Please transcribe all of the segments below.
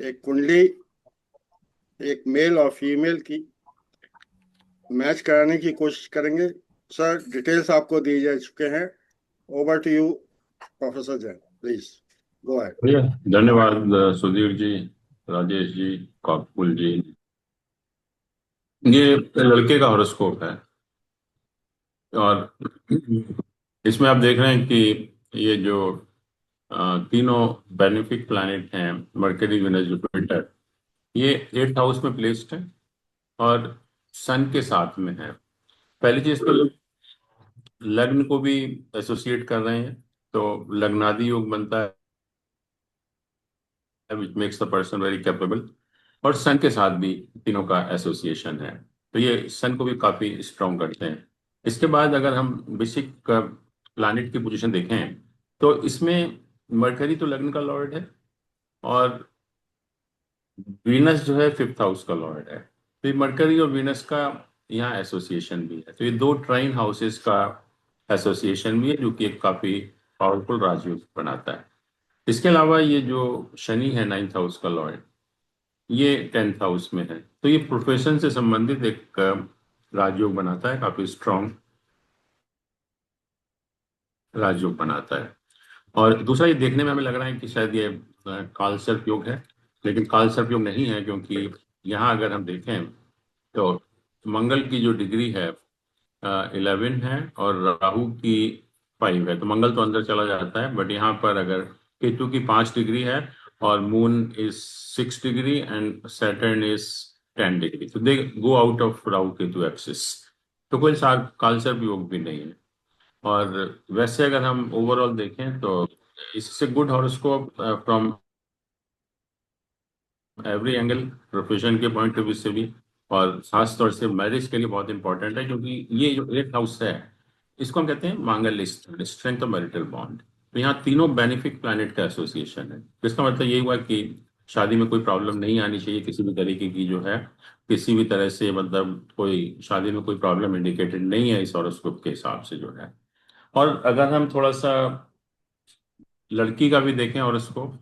एक कुंडली एक मेल और फीमेल की मैच कराने की कोशिश करेंगे। सर, डिटेल्स आपको दिए जा चुके हैं। Over to you professor Jain, please go ahead. भैया, धन्यवाद। सुधीर जी, राजेश जी, काकुल जी। ये लड़के का हॉरोस्कोप है और इसमें आप देख रहे हैं कि ये जो तीनों बेनिफिक प्लैनेट हैं, मरकरी, वेनस, जुपिटर, ये 8th हाउस में प्लेस्ड है और सन के साथ में है। पहली चीज तो लग्न को भी एसोसिएट कर रहे हैं, तो लग्नादि योग बनता है, which makes the person very capable. और सन के साथ भी तीनों का एसोसिएशन है, तो ये सन को भी काफी स्ट्रॉन्ग करते हैं। इसके बाद अगर हम बेसिक प्लैनेट की पोजीशन देखें तो इसमें मरकरी तो लग्न का लॉर्ड है और वीनस जो है 5th हाउस का लॉर्ड है। तो ये मरकरी और वीनस का यहाँ एसोसिएशन भी है, तो ये दो ट्राइन हाउसेस का एसोसिएशन भी है, जो कि एक काफी पावरफुल राजयोग बनाता है। इसके अलावा ये जो शनि है 9th हाउस का लॉर्ड, ये 10th हाउस में है, तो ये प्रोफेशन से संबंधित एक राजयोग बनाता है, काफी स्ट्रांग राजयोग बनाता है। और दूसरा, ये देखने में हमें लग रहा है कि शायद ये काल सर्प योग है, लेकिन काल सर्प योग नहीं है, क्योंकि यहाँ अगर हम देखें तो मंगल की जो डिग्री है 11 है और राहु की 5 है, तो मंगल तो अंदर चला जाता है, बट यहाँ पर अगर केतु की 5 डिग्री है और moon is 6 degree and Saturn is 10 degree, तो they go out of Rahu Ketu axis, तो कोई कालसर्प योग भी नहीं है। और वैसे अगर हम ओवरऑल देखें तो इससे good horoscope from every angle, profession के पॉइंट ऑफ व्यू से भी, और खास तौर से मैरिज के लिए बहुत इंपॉर्टेंट है, क्योंकि ये जो 8th हाउस है, इसको हम कहते हैं मांगल्य, स्ट्रेंथ ऑफ मैरिटल बॉन्ड। तो यहाँ तीनों बेनिफिक प्लैनेट का एसोसिएशन है, इसका मतलब ये हुआ कि शादी में कोई प्रॉब्लम नहीं आनी चाहिए किसी भी तरीके की, जो है किसी भी तरह से, मतलब कोई शादी में कोई प्रॉब्लम इंडिकेटेड नहीं है इस हॉरोस्कोप के हिसाब से जो है। और अगर हम थोड़ा सा लड़की का भी देखें हॉरोस्कोप,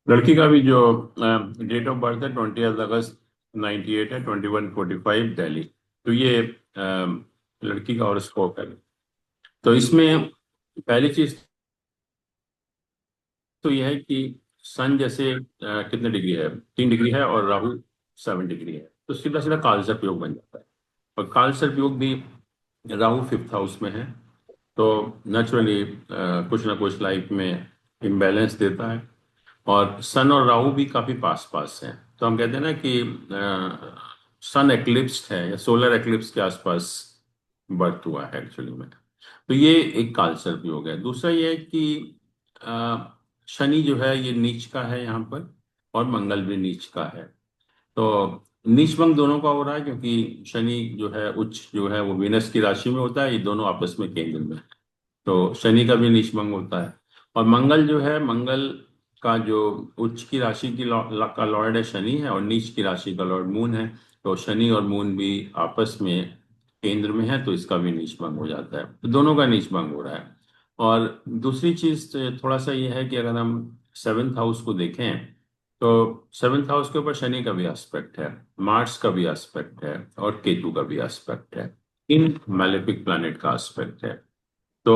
लड़की का भी जो डेट ऑफ बर्थ है 20 अगस्त 98 है, 2145 दिल्ली। तो ये लड़की का हॉरोस्कोप है। तो इसमें पहली चीज तो यह है कि सन जैसे कितने डिग्री है, 3 डिग्री है और राहु 7 डिग्री है, तो सीधा सीधा कालसर्प योग बन जाता है। और कालसर्प योग भी राहु 5th हाउस में है, तो नेचुरली कुछ ना कुछ लाइफ में इम्बैलेंस देता है। और सन और राहु भी काफी पास पास हैं, तो हम कहते हैं ना कि सन एक्लिप्स्ड है या सोलर एक्लिप्स के आसपास बर्थ हुआ है एक्चुअली में। तो ये एक कालसर्प योग है। दूसरा ये है कि अ, शनि जो है ये नीच का है यहाँ पर, और मंगल भी नीच का है। तो नीच भंग दोनों का हो रहा है, क्योंकि शनि जो है उच्च जो है वो वीनस की राशि में होता है, ये दोनों आपस में केंद्र में है, तो शनि का भी नीच भंग होता है। और मंगल जो है, मंगल का जो उच्च की राशि की का लॉर्ड है शनि है, और नीच की राशि का लॉर्ड मून है, तो शनि और मून भी आपस में केंद्र में है, तो इसका भी नीच भंग हो जाता है, तो दोनों का नीच भंग हो रहा है। और दूसरी चीज थोड़ा सा ये है कि अगर हम 7th हाउस को देखें तो 7th हाउस के ऊपर शनि का भी एस्पेक्ट है, मार्स का भी एस्पेक्ट है और केतु का भी एस्पेक्ट है, इन मैलेफिक प्लैनेट का एस्पेक्ट है। तो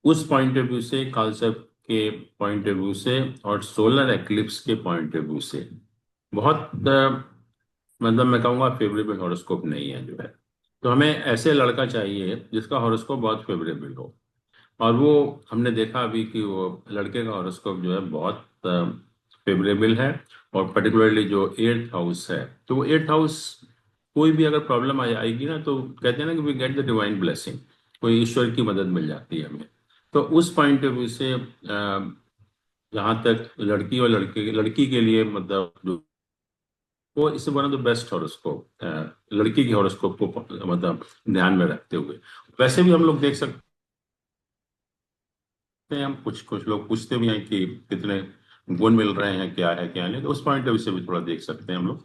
उस पॉइंट ऑफ व्यू से, कांसेप्ट के पॉइंट ऑफ व्यू से और सोलर एक्लिप्स के पॉइंट ऑफ व्यू से बहुत मतलब मैं कहूँगा फेवरेबल हॉरोस्कोप नहीं है जो है। तो हमें ऐसे लड़का चाहिए जिसका हॉरोस्कोप बहुत फेवरेबल हो, और वो हमने देखा अभी कि वो लड़के का हॉरोस्कोप जो है बहुत फेवरेबल है। और पर्टिकुलरली जो 8th हाउस है, तो वो 8th हाउस, कोई भी अगर प्रॉब्लम आएगी ना, तो कहते हैं ना कि we get the divine blessing, कोई ईश्वर की मदद मिल जाती है हमें। तो उस पॉइंट ऑफ व्यू से जहाँ तक लड़की और लड़की के लिए, मतलब वो इसे one of the best horoscope, लड़की की हॉरोस्कोप को मतलब ध्यान में रखते हुए। वैसे भी हम लोग देख सकते हैं, हम कुछ कुछ लोग पूछते भी हैं कि कितने गुण मिल रहे हैं, क्या है क्या नहीं, तो उस पॉइंट ऑफ व्यू से भी थोड़ा देख सकते हैं हम लोग।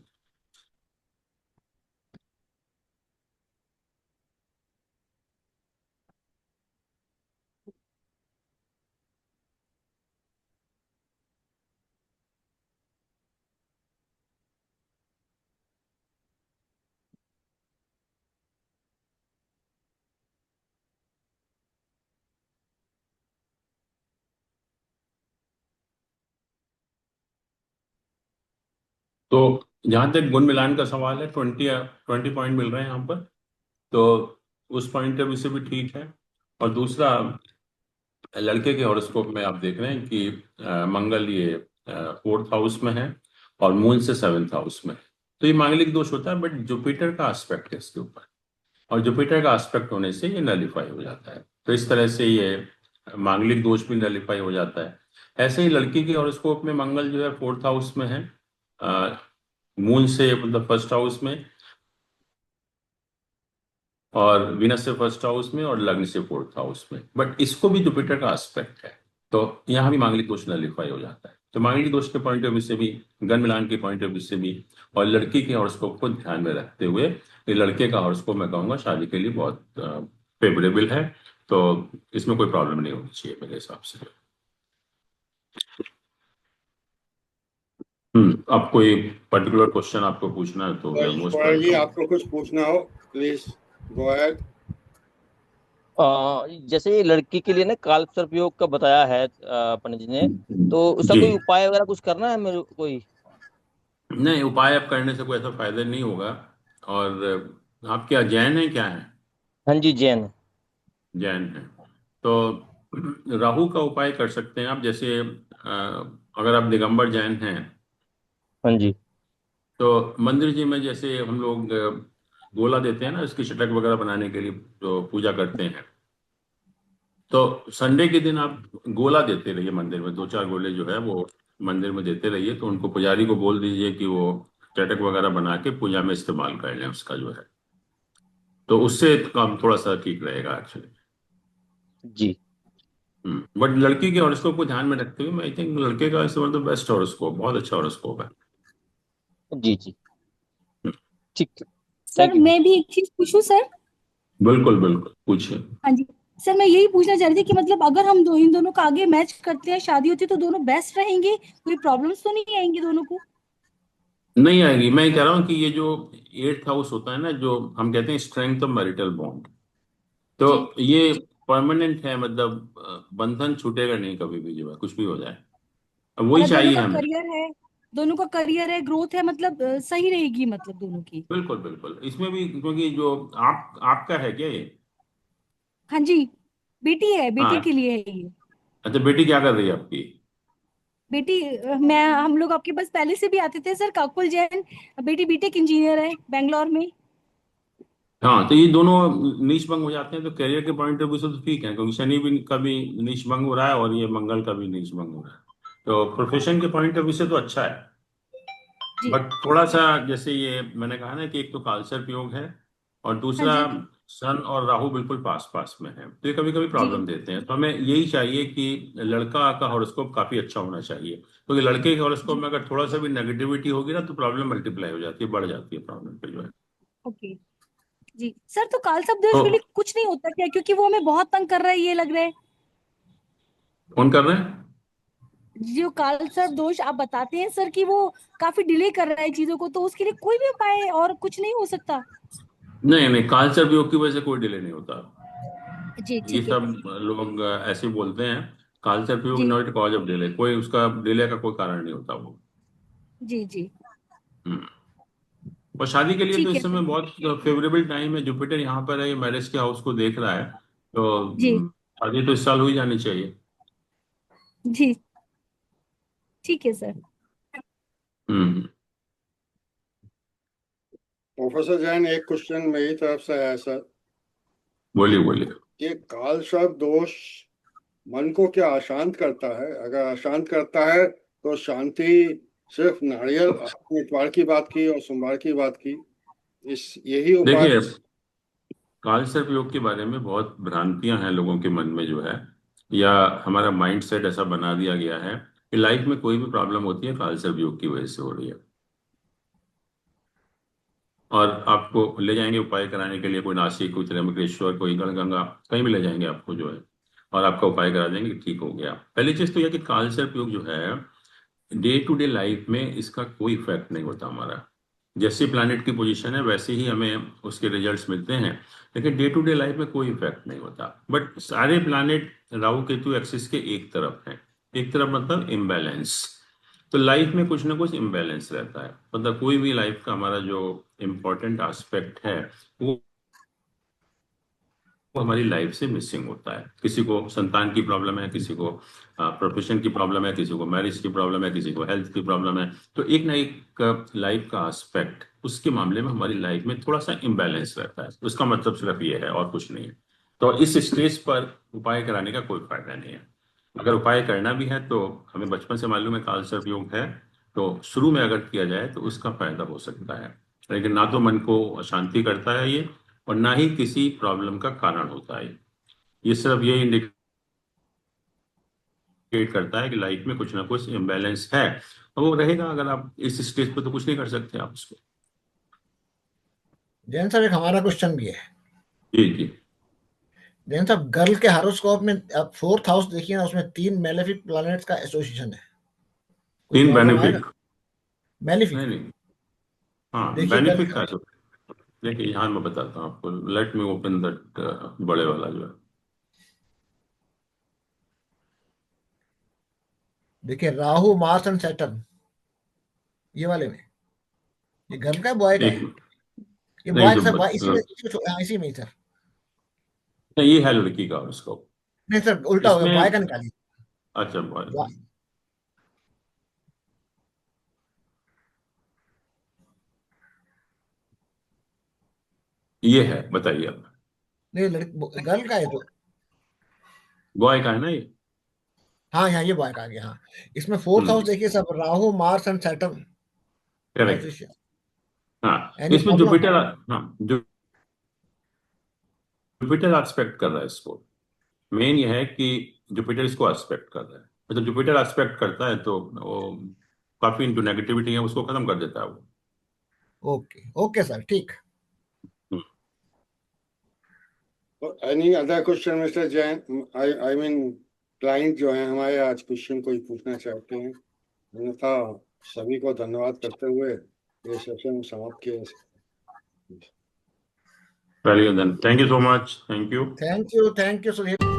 तो जहां तक गुण मिलान का सवाल है, 20 पॉइंट मिल रहे हैं यहाँ पर, तो उस पॉइंट ऑफ व्यू से भी ठीक है। और दूसरा, लड़के के हॉरोस्कोप में आप देख रहे हैं कि मंगल ये 4th हाउस में है और मून से 7th हाउस में है। तो ये मांगलिक दोष होता है, बट जुपिटर का एस्पेक्ट है इसके ऊपर, और जुपिटर का एस्पेक्ट होने से ये नलीफाई हो जाता है। तो इस तरह से ये मांगलिक दोष भी नलीफाई हो जाता है। ऐसे ही लड़की के हॉरोस्कोप में मंगल जो है 4th हाउस में है, मून से मतलब 1st हाउस में, और वीनस से 1st हाउस में, और लग्न से 4th हाउस में, बट इसको भी जुपिटर का एस्पेक्ट है। तो यहाँ भी मांगलिक दोष नलीफाई हो जाता है। तो मांगलिक दोष के पॉइंट ऑफ व्यू से भी, गण मिलान के पॉइंट ऑफ व्यू से भी, और लड़की के हॉरोस्कोप को ध्यान में रखते हुए, ये लड़के का हॉरोस्कोप मैं कहूँगा शादी के लिए बहुत फेवरेबल है। तो इसमें कोई प्रॉब्लम नहीं होनी चाहिए मेरे हिसाब से। अब कोई पर्टिकुलर क्वेश्चन आपको पूछना है तो मैं मोस्ट गोयल जी, वेलकम। आपको कुछ पूछना हो, प्लीज गो अहेड। जैसे ये लड़की के लिए ना काल सर्प योग का बताया है पंडित जी ने, तो उसका जी, कोई उपाय वगैरह कुछ करना है मेरे को कोई? नहीं, उपाय अब करने से कोई ऐसा फायदा नहीं होगा। और आप क्या जैन है, क्या है? हाँ जी, जैन। जैन है तो राहु का उपाय कर सकते हैं आप। जैसे अगर आप दिगंबर जैन हैं हाँ जी। तो मंदिर जी में जैसे हम लोग गोला देते हैं ना, इसकी चटक वगैरह बनाने के लिए जो पूजा करते हैं, तो संडे के दिन आप गोला देते रहिए मंदिर में, 2-4 गोले जो है वो मंदिर में देते रहिए। तो उनको, पुजारी को बोल दीजिए कि वो चटक वगैरह बना के पूजा में इस्तेमाल कर लें उसका जो है। तो उससे काम थोड़ा सा ठीक रहेगा एक्चुअली। जी बट लड़की के हॉरोस्कोप को ध्यान में रखते हुए, मैं आई थिंक लड़के का इस बार तो बेस्ट हॉरोस्कोप, बहुत अच्छा हॉरोस्कोप है। जी जी, हम्म, ठीक है। Sir thank you. मैं भी एक चीज पूछूं सर? बिल्कुल बिल्कुल, पूछिए। हाँ जी। सर मैं यही पूछना चाह रही थी कि मतलब अगर हम इन दोनों का आगे मैच करते हैं, शादी होती है, तो दोनों बेस्ट रहेंगे? कोई प्रॉब्लम्स तो नहीं आएंगी दोनों को? नहीं आएगी। मैं कह रहा हूँ कि ये जो 8th हाउस होता है ना, जो हम कहते हैं स्ट्रेंथ ऑफ मैरिटल बॉन्ड, तो जी। ये परमानेंट है, मतलब बंधन छूटेगा नहीं कभी भी, जो है कुछ भी हो जाए। अब वही और दोनों चाहिए का हमें। करियर है, दोनों का करियर है, ग्रोथ है, मतलब सही रहेगी मतलब दोनों की? बिल्कुल बिल्कुल, इसमें भी, क्योंकि जो आपका है क्या ये? हाँ जी, बेटी है, बेटी के हाँ, लिए है ये। अच्छा, बेटी क्या कर रही है आपकी? बेटी मैं हम लोग आपके पास पहले से भी आते थे सर, काकुल जैन। बेटी बीटेक इंजीनियर है बैंगलोर में। हाँ, तो ये दोनों नीच भंग हो जाते हैं, तो करियर के पॉइंट ऑफ व्यू से तो ठीक है, क्योंकि शनि भी का भी नीच भंग हो रहा है और ये मंगल का भी नीच भंग हो रहा है। तो प्रोफेशन के पॉइंट ऑफ व्यू से तो अच्छा है। जी। बट थोड़ा सा, जैसे ये मैंने कहा ना कि एक तो कालसर्प योग है, और हाँ दूसरा जी। सन और राहु बिल्कुल पास पास में है, तो ये कभी कभी जी प्रॉब्लम देते हैं। तो हमें यही चाहिए कि लड़का का हॉरोस्कोप काफी अच्छा होना चाहिए, क्योंकि लड़के के हॉरोस्कोप जी। में अगर थोड़ा सा भी नेगेटिविटी होगी ना, तो प्रॉब्लम मल्टीप्लाई हो जाती है, बढ़ जाती है प्रॉब्लम पे जो है। ओके। जी सर, तो काल दोष तो के लिए कुछ नहीं होता क्या? क्योंकि वो हमें बहुत तंग कर रहा है, ये लग रहा है। कौन कर रहे हैं? जो काल दोष आप बताते हैं सर कि वो काफी डिले कर रहा है चीजों को, तो उसके लिए कोई भी उपाय और कुछ नहीं हो सकता? नहीं नहीं, कालसर्प योग की वजह से कोई डिले नहीं होता। जी ये ठीक है। सब लोग ऐसे बोलते हैं, कालसर्प योग जी नॉट कॉज ऑफ डिले, कोई उसका डिले का कोई कारण नहीं होता वो। जी। जी हम्म। और शादी के लिए तो ठीक है इस सर। समय बहुत फेवरेबल टाइम है, जुपिटर यहाँ पर है, ये मैरिज के हाउस को देख रहा है। तो जी शादी तो इस साल हो ही जानी चाहिए। जी ठीक है सर। हम्म। प्रोफेसर जैन, एक क्वेश्चन मेरी तरफ से है सर। बोलिए बोलिए। ये काल सर्प दोष मन को क्या अशांत करता है? अगर अशांत करता है तो शांति सिर्फ नारियल, आपने इतवार की बात की और सोमवार की बात की, इस यही उपाय? देखिए, कालसर्प योग के बारे में बहुत भ्रांतियां हैं लोगों के मन में जो है, या हमारा माइंड सेट ऐसा बना दिया गया है कि लाइफ में कोई भी प्रॉब्लम होती है कालसर्प योग की वजह से हो रही है। और आपको ले जाएंगे उपाय कराने के लिए, कोई नासिक, कोई त्र्यंबकेश्वर, कोई गणगंगा, कहीं भी ले जाएंगे आपको जो है, और आपका उपाय करा देंगे कि ठीक हो गया। पहली चीज तो यह कि कालसर्प योग जो है डे टू डे लाइफ में इसका कोई इफेक्ट नहीं होता हमारा। जैसे प्लैनेट की पोजीशन है वैसे ही हमें उसके रिजल्ट्स मिलते हैं, लेकिन डे टू डे लाइफ में कोई इफेक्ट नहीं होता। बट सारे प्लैनेट राहु केतु एक्सिस के एक तरफ हैं, एक तरफ मतलब इम्बैलेंस। तो लाइफ में कुछ ना कुछ इम्बैलेंस रहता है, मतलब कोई भी लाइफ का हमारा जो इम्पोर्टेंट एस्पेक्ट है वो हमारी लाइफ से मिसिंग होता है। किसी को संतान की प्रॉब्लम है, किसी को प्रोफेशन की प्रॉब्लम है, किसी को मैरिज की प्रॉब्लम है, किसी को हेल्थ की प्रॉब्लम है। तो एक ना एक लाइफ का एस्पेक्ट उसके मामले में हमारी लाइफ में थोड़ा सा इम्बैलेंस रहता है। उसका मतलब सिर्फ ये है और कुछ नहीं है। तो इस स्टेज पर उपाय कराने का कोई फायदा नहीं है। अगर उपाय करना भी है तो हमें बचपन से मालूम है कालसर्प योग है, तो शुरू में अगर किया जाए तो उसका फायदा हो सकता है। लेकिन ना तो मन को अशांति करता है ये, और ना ही किसी प्रॉब्लम का कारण होता है। ये सिर्फ ये इंडिकेट करता है कि लाइफ में कुछ ना कुछ इम्बैलेंस है, और वो रहेगा। अगर आप इस स्टेज पर तो कुछ नहीं कर सकते आप उसको। जैन साहब एक हमारा क्वेश्चन भी है। जी जी। जैन साहब गर्ल के हॉरोस्कोप में आप 4th हाउस देखिए ना, उसमें 3 मेलेफिक प्लैनेट्स का एसोसिएशन है। कोई 3 प्रॉब्लम आएगा? बेनिफिक? मेलेफिक नहीं, हाँ देखिए गर्ल बेनिफिक का तो देखिए, यहाँ मैं बताता हूँ आपको। लेट मी ओपन दैट बड़े वाला जो है। देखिए राहु मार्स एंड सैटर्न, ये वाले में। ये गर्ल का है बॉय का एक है? ये नहीं बॉय जो का सर, बॉय इसी में, हाँ, इसी में ही सर। नहीं, ये है लड़की का उसको। नहीं सर उल्टा हो गया, बॉय इसमें का निकालिए। अच्छा बॉय- ये है, बताइए आप। नहीं लड़की गर्ल का है तो। बॉय का है ना ये? हाँ यहाँ ये बॉय का आ गया। हाँ इसमें 4th हाउस देखिए सब, राहु मार्स एंड सैटर्न का करेक्ट। एसोसिएशन। हाँ, एनी इसमें प्रॉब्लम? जुपिटर, हाँ जुपिटर एस्पेक्ट कर रहा है इसको। मेन ये है कि जुपिटर इसको एस्पेक्ट कर रहा है। मतलब जुपिटर एस्पेक्ट करता है तो वो काफी जो नेगेटिविटी है उसको खत्म कर देता है वो। ओके ओके सर, ठीक। Hmm. Any other question mister Jain? I mean client जो है हमारे आज क्वेश्चन कोई पूछना चाहते हैं? अन्यथा सभी को धन्यवाद करते हुए ये सेशन समाप्त किया। Very good then. Thank you so much. Thank you. Thank you sir.